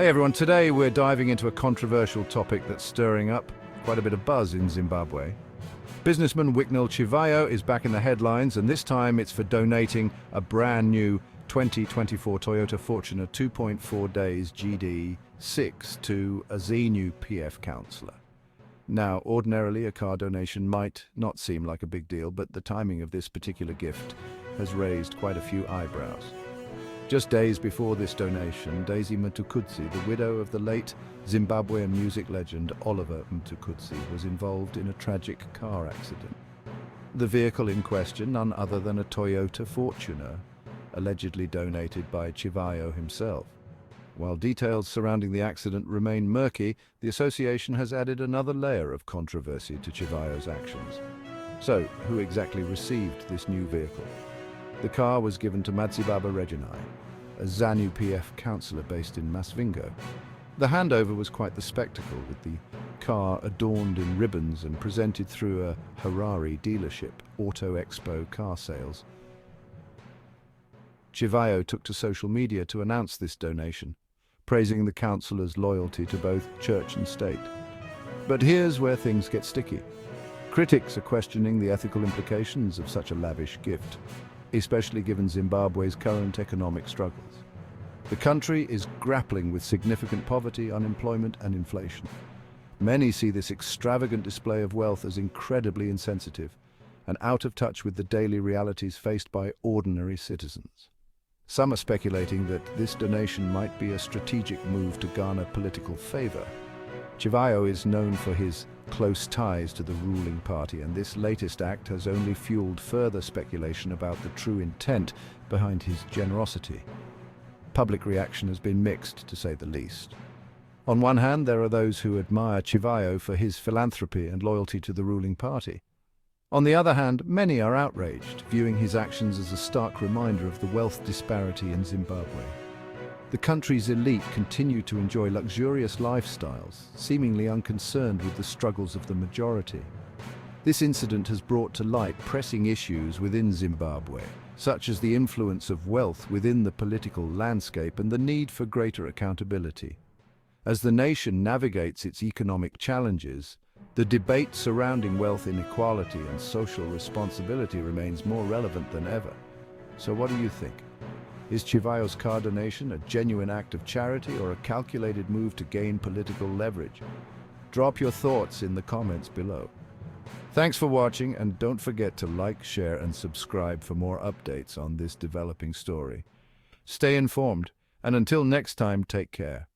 Hey everyone, today we're diving into a controversial topic that's stirring up quite a bit of buzz in Zimbabwe. Businessman Chivayo is back in the headlines, and this time it's for donating a brand new 2024 Toyota Fortuner 2.4 days GD6 to a ZNU PF councillor. Now, ordinarily a car donation might not seem like a big deal, but the timing of this particular gift has raised quite a few eyebrows. Just days before this donation, Daisy Mutukudzi, the widow of the late Zimbabwean music legend Oliver Mtukudzi, was involved in a tragic car accident. The vehicle in question, none other than a Toyota Fortuner, allegedly donated by Chivayo himself. While details surrounding the accident remain murky, the association has added another layer of controversy to Chivayo's actions. So, who exactly received this new vehicle? The car was given to Madzibaba Reginai, a ZNU PF councillor based in Masvingo. The handover was quite the spectacle, with the car adorned in ribbons and presented through a Harare dealership, Auto Expo car sales. Chivayo took to social media to announce this donation, praising the councillor's loyalty to both church and state. But here's where things get sticky. Critics are questioning the ethical implications of such a lavish gift, especially given Zimbabwe's current economic struggles. The country is grappling with significant poverty, unemployment, and inflation. Many see this extravagant display of wealth as incredibly insensitive and out of touch with the daily realities faced by ordinary citizens. Some are speculating that this donation might be a strategic move to garner political favor. Chivayo is known for his close ties to the ruling party, and this latest act has only fueled further speculation about the true intent behind his generosity. Public reaction has been mixed, to say the least. On one hand, there are those who admire Chivayo for his philanthropy and loyalty to the ruling party. On the other hand, many are outraged, viewing his actions as a stark reminder of the wealth disparity in Zimbabwe. The country's elite continue to enjoy luxurious lifestyles, seemingly unconcerned with the struggles of the majority. This incident has brought to light pressing issues within Zimbabwe, such as the influence of wealth within the political landscape and the need for greater accountability. As the nation navigates its economic challenges, the debate surrounding wealth inequality and social responsibility remains more relevant than ever. So what do you think? Is Chivayo's car donation a genuine act of charity or a calculated move to gain political leverage? Drop your thoughts in the comments below. Thanks for watching, and don't forget to like, share, and subscribe for more updates on this developing story. Stay informed, and until next time, take care.